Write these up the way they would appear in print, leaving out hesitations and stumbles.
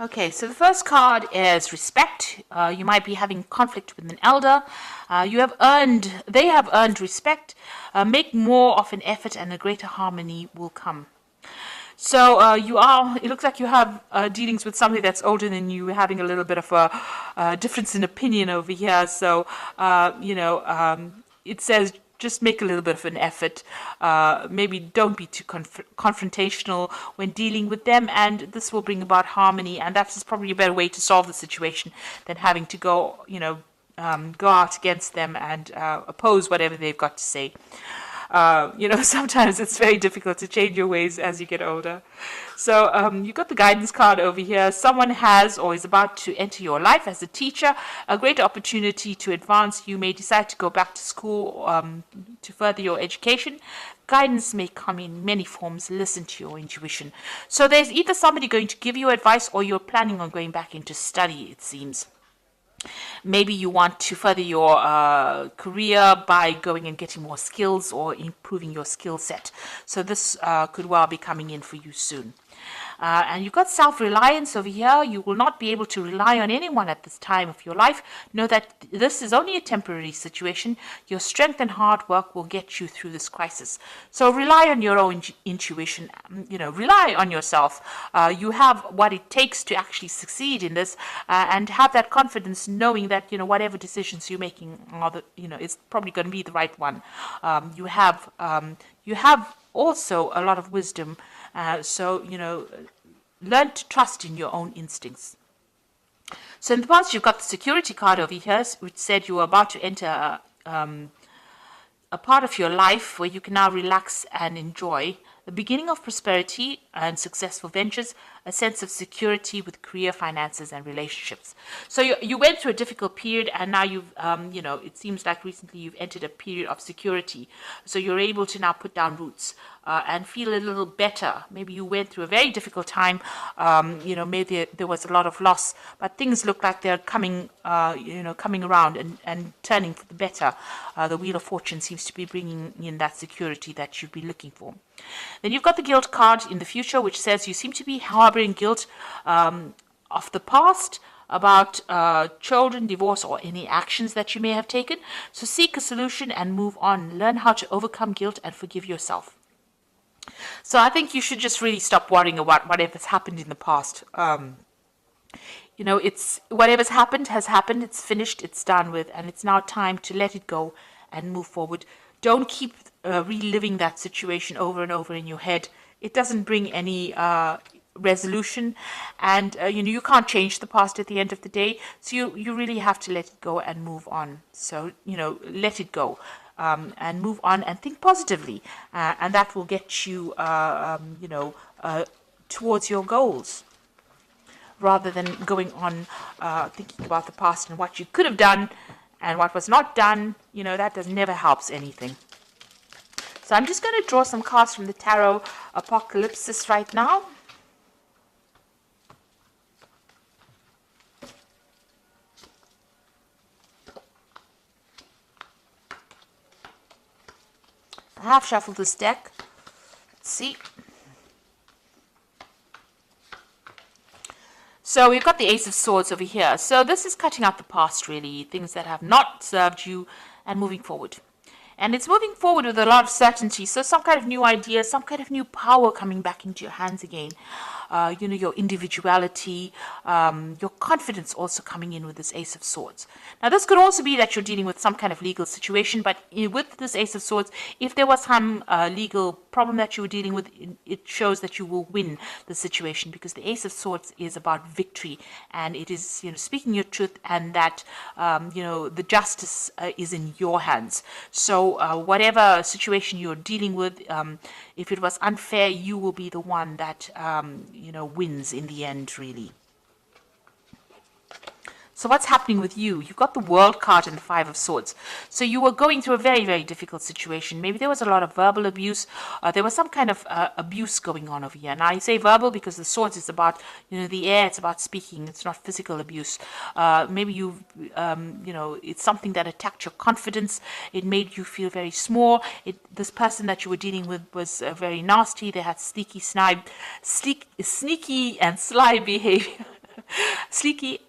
Okay, so the first card is respect. You might be having conflict with an elder. They have earned respect. Make more of an effort and a greater harmony will come. So it looks like you have dealings with somebody that's older than you, having a little bit of a difference in opinion over here. So, it says just make a little bit of an effort. Maybe don't be too confrontational when dealing with them, and this will bring about harmony. And that's probably a better way to solve the situation than having to go out against them and oppose whatever they've got to say. Sometimes it's very difficult to change your ways as you get older. So you've got the guidance card over here. Someone has or is about to enter your life as a teacher, a great opportunity to advance. You may decide to go back to school to further your education. Guidance may come in many forms. Listen to your intuition. So there's either somebody going to give you advice or you're planning on going back into study, it seems. Maybe you want to further your career by going and getting more skills or improving your skill set. So this could well be coming in for you soon. And you've got self-reliance over here. You will not be able to rely on anyone at this time of your life. Know that this is only a temporary situation. Your strength and hard work will get you through this crisis. So rely on your own intuition. Rely on yourself. You have what it takes to actually succeed in this, and have that confidence, knowing that whatever decisions you're making is probably going to be the right one. You have also a lot of wisdom. Learn to trust in your own instincts. So in the past, you've got the security card over here, which said you were about to enter a part of your life where you can now relax and enjoy the beginning of prosperity and successful ventures, a sense of security with career, finances, and relationships. So you went through a difficult period, and now it seems like recently you've entered a period of security. So you're able to now put down roots and feel a little better. Maybe you went through a very difficult time. Maybe there was a lot of loss, but things look like they're coming around and turning for the better. The Wheel of Fortune seems to be bringing in that security that you've been looking for. Then you've got the guilt card in the future, which says you seem to be harboring guilt of the past about children, divorce, or any actions that you may have taken. So seek a solution and move on. Learn how to overcome guilt and forgive yourself. So I think you should just really stop worrying about whatever's happened in the past. It's whatever's happened has happened. It's finished. It's done with, and it's now time to let it go and move forward. Don't keep reliving that situation over and over in your head. It doesn't bring any resolution, and you can't change the past at the end of the day. So you really have to let it go and move on. So let it go. And move on and think positively, and that will get you, towards your goals, rather than going on thinking about the past and what you could have done and what was not done. That never helps anything. So I'm just going to draw some cards from the Tarot Apocalypse right now. I have shuffled this deck. Let's see. So we've got the Ace of Swords over here. So this is cutting out the past, really, things that have not served you, and moving forward. And it's moving forward with a lot of certainty. So some kind of new idea, some kind of new power coming back into your hands again. Your individuality, your confidence also coming in with this Ace of Swords. Now, this could also be that you're dealing with some kind of legal situation, but with this Ace of Swords, if there was some legal problem that you were dealing with, it shows that you will win the situation, because the Ace of Swords is about victory, and it is, speaking your truth, and that, the justice is in your hands. So whatever situation you're dealing with, if it was unfair, you will be the one that wins in the end, really. So what's happening with you? You've got the World card and the Five of Swords. So you were going through a very, very difficult situation. Maybe there was a lot of verbal abuse. There was some kind of abuse going on over here. Now, I say verbal because the Swords is about, the air. It's about speaking. It's not physical abuse. Maybe it's something that attacked your confidence. It made you feel very small. This person that you were dealing with was very nasty. They had sneaky and sly behavior. Sneaky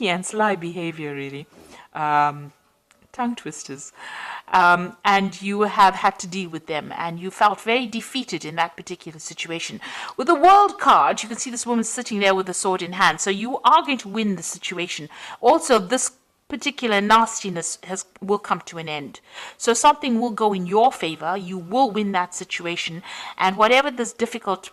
and sly behavior, really. Tongue twisters. And you have had to deal with them, and you felt very defeated in that particular situation. With the World card, you can see this woman sitting there with the sword in hand, so you are going to win the situation. Also, this particular nastiness will come to an end. So something will go in your favor. You will win that situation, and whatever this difficult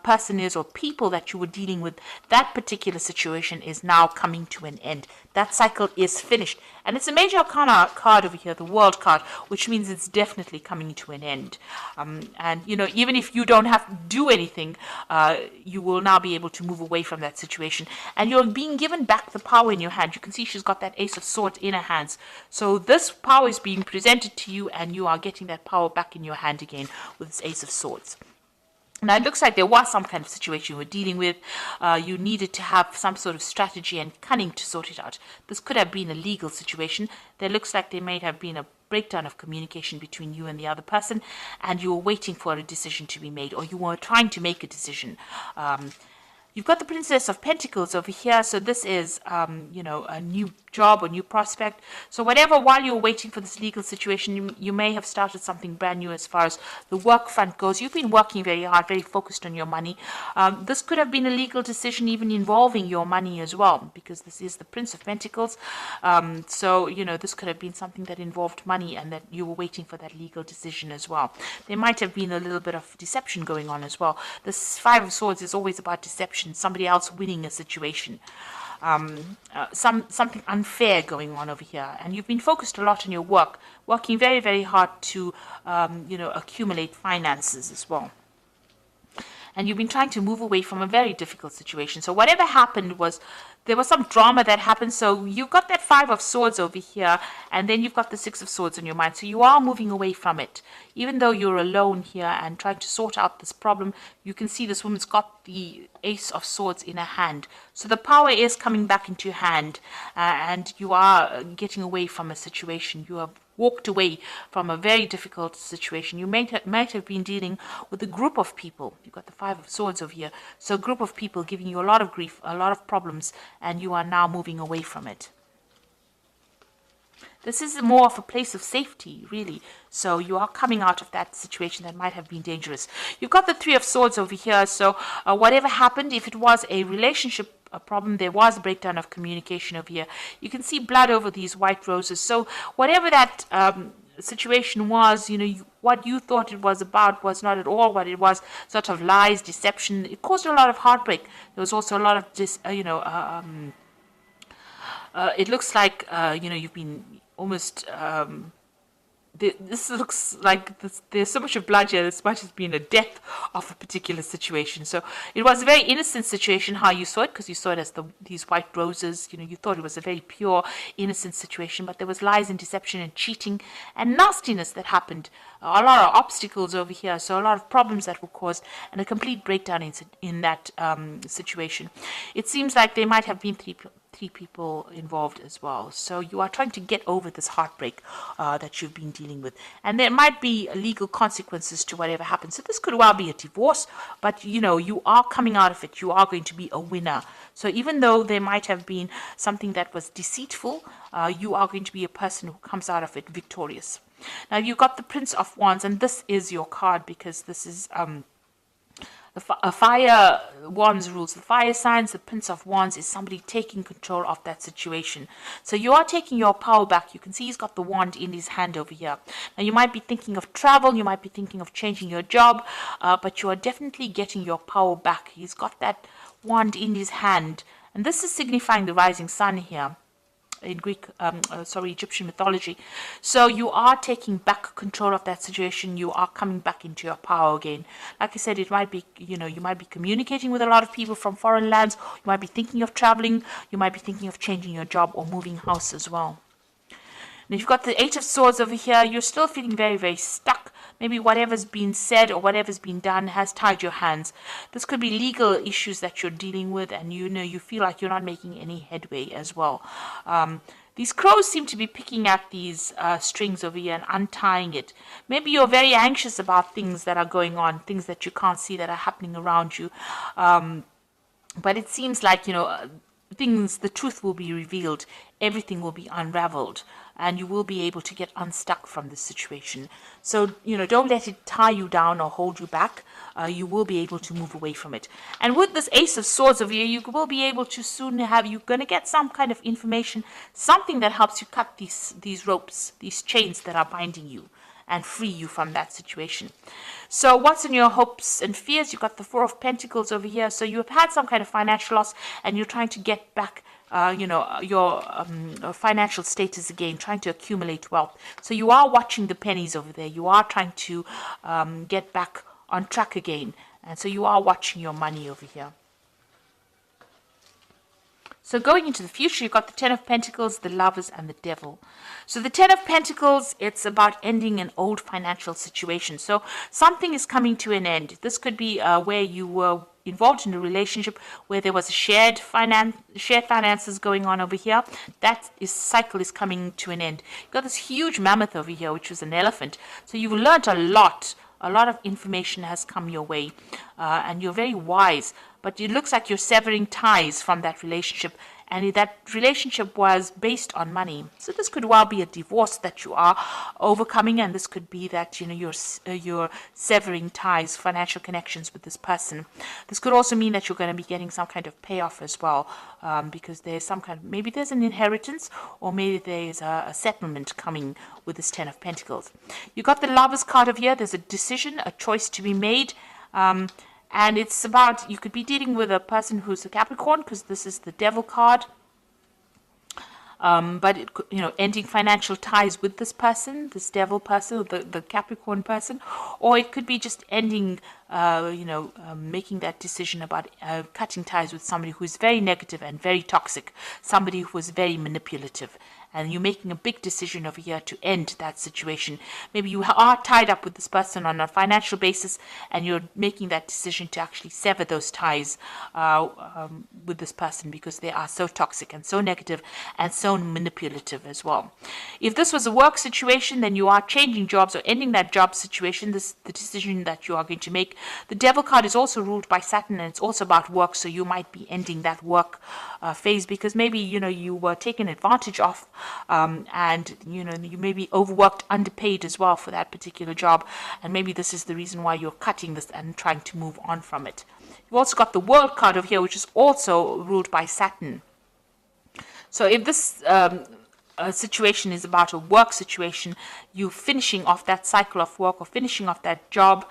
person is or people that you were dealing with, that particular situation is now coming to an end. That cycle is finished. And it's a major arcana card over here, the World card, which means it's definitely coming to an end. And, even if you don't have to do anything, you will now be able to move away from that situation. And you're being given back the power in your hand. You can see she's got that Ace of Swords in her hands. So this power is being presented to you, and you are getting that power back in your hand again with this Ace of Swords. Now, it looks like there was some kind of situation you were dealing with. You needed to have some sort of strategy and cunning to sort it out. This could have been a legal situation. There looks like there may have been a breakdown of communication between you and the other person, and you were waiting for a decision to be made, or you were trying to make a decision. You've got the Princess of Pentacles over here, so this is, a new job or new prospect. So while you're waiting for this legal situation, you may have started something brand new as far as the work front goes. You've been working very hard, very focused on your money. This could have been a legal decision even involving your money as well, because this is the Prince of Pentacles. This could have been something that involved money and that you were waiting for that legal decision as well. There might have been a little bit of deception going on as well. This Five of Swords is always about deception, somebody else winning a situation. Something unfair going on over here, and you've been focused a lot on your work, working very, very hard to accumulate finances as well. And you've been trying to move away from a very difficult situation. So whatever happened there was some drama that happened. So you've got that Five of Swords over here, and then you've got the Six of Swords on your mind. So you are moving away from it. Even though you're alone here and trying to sort out this problem, you can see this woman's got the Ace of Swords in her hand. So the power is coming back into your hand, and you are getting away from a situation. You have walked away from a very difficult situation. You might have been dealing with a group of people. You've got the Five of Swords over here. So a group of people giving you a lot of grief, a lot of problems, and you are now moving away from it. This is more of a place of safety, really. So you are coming out of that situation that might have been dangerous. You've got the Three of Swords over here. So whatever happened, if it was a relationship problem, there was a breakdown of communication over here. You can see blood over these white roses. So whatever that situation was, what you thought it was about was not at all what it was. Sort of lies, deception. It caused a lot of heartbreak. There was also a lot of it looks like you've been almost this looks like there's so much of blood here. This might have been a death of a particular situation. So it was a very innocent situation how you saw it, because you saw it as these white roses. You thought it was a very pure, innocent situation, but there was lies and deception and cheating and nastiness that happened. A lot of obstacles over here, so a lot of problems that were caused, and a complete breakdown in that situation. It seems like there might have been three people involved as well. So you are trying to get over this heartbreak that you've been dealing with. And there might be legal consequences to whatever happens. So this could well be a divorce, but you are coming out of it. You are going to be a winner. So even though there might have been something that was deceitful, you are going to be a person who comes out of it victorious. Now you've got the Prince of Wands, and this is your card because this is fire wands rules. The fire signs, the Prince of Wands is somebody taking control of that situation. So you are taking your power back. You can see he's got the wand in his hand over here. Now you might be thinking of travel, you might be thinking of changing your job, but you are definitely getting your power back. He's got that wand in his hand, and this is signifying the rising sun here in Egyptian mythology. So you are taking back control of that situation. You are coming back into your power again. Like I said, it might be, you might be communicating with a lot of people from foreign lands. You might be thinking of traveling. You might be thinking of changing your job or moving house as well. And you've got the Eight of Swords over here. You're still feeling very, very stuck. Maybe whatever's been said or whatever's been done has tied your hands. This could be legal issues that you're dealing with, and you feel like you're not making any headway as well. These crows seem to be picking at these strings over here and untying it. Maybe you're very anxious about things that are going on, things that you can't see that are happening around you. But it seems like, the truth will be revealed, everything will be unraveled, and you will be able to get unstuck from this situation. So, don't let it tie you down or hold you back. You will be able to move away from it. And with this Ace of Swords over here, you will be able to soon you're going to get some kind of information, something that helps you cut these ropes, these chains that are binding you, and free you from that situation. So what's in your hopes and fears? You've got the Four of Pentacles over here. So you have had some kind of financial loss and you're trying to get back your financial status again, trying to accumulate wealth. So you are watching the pennies over there. You are trying to get back on track again. And so you are watching your money over here. So going into the future, you've got the Ten of Pentacles, the Lovers, and the Devil. So the Ten of Pentacles, it's about ending an old financial situation. So something is coming to an end. This could be where you were involved in a relationship where there was a shared finances going on over here. That cycle is coming to an end. You've got this huge mammoth over here, which was an elephant. So you've learned a lot. A lot of information has come your way, and you're very wise. But it looks like you're severing ties from that relationship, and that relationship was based on money. So this could well be a divorce that you are overcoming, and this could be that you're severing ties, financial connections with this person. This could also mean that you're going to be getting some kind of payoff as well, because there's some kind of, maybe there's an inheritance, or maybe there's a settlement coming with this Ten of Pentacles. You got the Lovers card over here. There's a decision, a choice to be made. And it's about, you could be dealing with a person who's a Capricorn, because this is the Devil card. But it could, ending financial ties with this person, this Devil person, the Capricorn person, or it could be just ending, making that decision about cutting ties with somebody who is very negative and very toxic, somebody who is very manipulative. And you're making a big decision over here to end that situation. Maybe you are tied up with this person on a financial basis, and you're making that decision to actually sever those ties with this person, because they are so toxic and so negative and so manipulative as well. If this was a work situation, then you are changing jobs or ending that job situation. This the decision that you are going to make. The Devil card is also ruled by Saturn, and it's also about work. So you might be ending that work phase, because maybe you were taken advantage of. And you may be overworked, underpaid as well for that particular job, and maybe this is the reason why you're cutting this and trying to move on from it. You've also got the World card over here, which is also ruled by Saturn. So if this situation is about a work situation, you finishing off that cycle of work or finishing off that job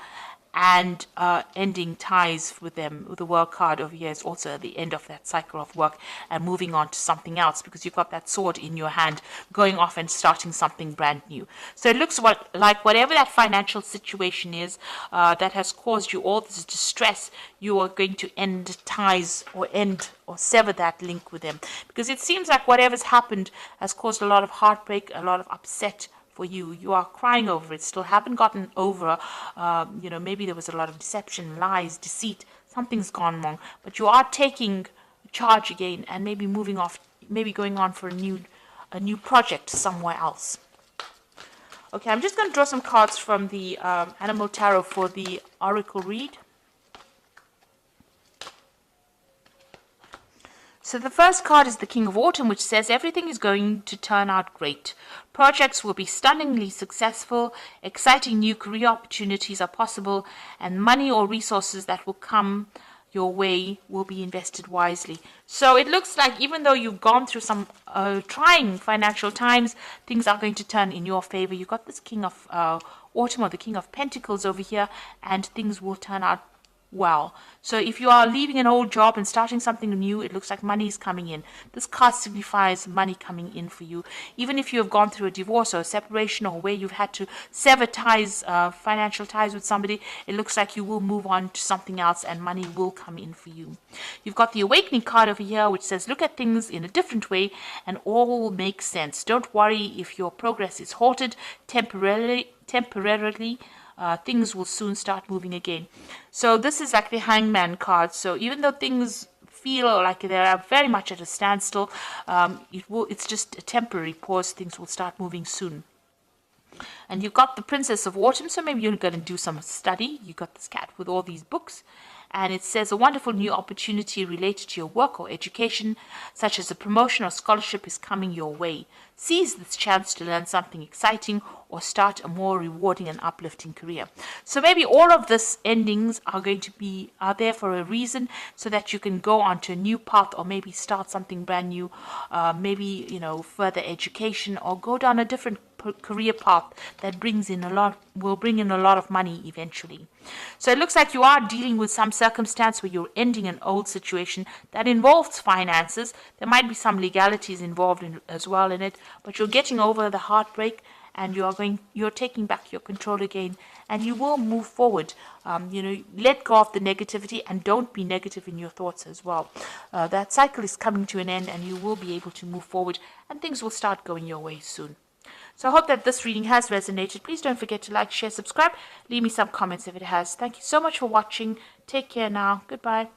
and ending ties with them. The World card over here is also at the end of that cycle of work and moving on to something else, because you've got that sword in your hand, going off and starting something brand new. So it looks like whatever that financial situation is that has caused you all this distress, you are going to end ties or sever that link with them, because it seems like whatever's happened has caused a lot of heartbreak, a lot of upset for you. You are crying over it, still haven't gotten over, maybe there was a lot of deception, lies, deceit, something's gone wrong, but you are taking charge again and maybe moving off, maybe going on for a new project somewhere else. Okay, I'm just going to draw some cards from the Animal Tarot for the Oracle read. So the first card is the King of Autumn, which says everything is going to turn out great. Projects will be stunningly successful, exciting new career opportunities are possible, and money or resources that will come your way will be invested wisely. So it looks like even though you've gone through some trying financial times, things are going to turn in your favor. You've got this King of Autumn, or the King of Pentacles over here, and things will turn out well. So if you are leaving an old job and starting something new, it looks like money is coming in. This card signifies money coming in for you. Even if you have gone through a divorce or a separation, or where you've had to sever ties, financial ties with somebody, it looks like you will move on to something else and money will come in for you. You've got the Awakening card over here, which says look at things in a different way and all will make sense. Don't worry if your progress is halted temporarily. Things will soon start moving again. So this is like the Hangman card. So even though things feel like they're very much at a standstill, it's just a temporary pause. Things will start moving soon. And you got the Princess of Autumn, so maybe you're going to do some study. You got this cat with all these books. And it says a wonderful new opportunity related to your work or education, such as a promotion or scholarship, is coming your way. Seize this chance to learn something exciting or start a more rewarding and uplifting career. So maybe all of this endings are there for a reason, so that you can go onto a new path, or maybe start something brand new, maybe further education, or go down a different career path that will bring in a lot of money eventually. So it looks like you are dealing with some circumstance where you're ending an old situation that involves finances. There might be some legalities involved as well in it, but you're getting over the heartbreak, and you're taking back your control again, and you will move forward. Let go of the negativity, and don't be negative in your thoughts as well. That cycle is coming to an end, and you will be able to move forward, and things will start going your way soon. So I hope that this reading has resonated. Please don't forget to like, share, subscribe. Leave me some comments if it has. Thank you so much for watching. Take care now. Goodbye.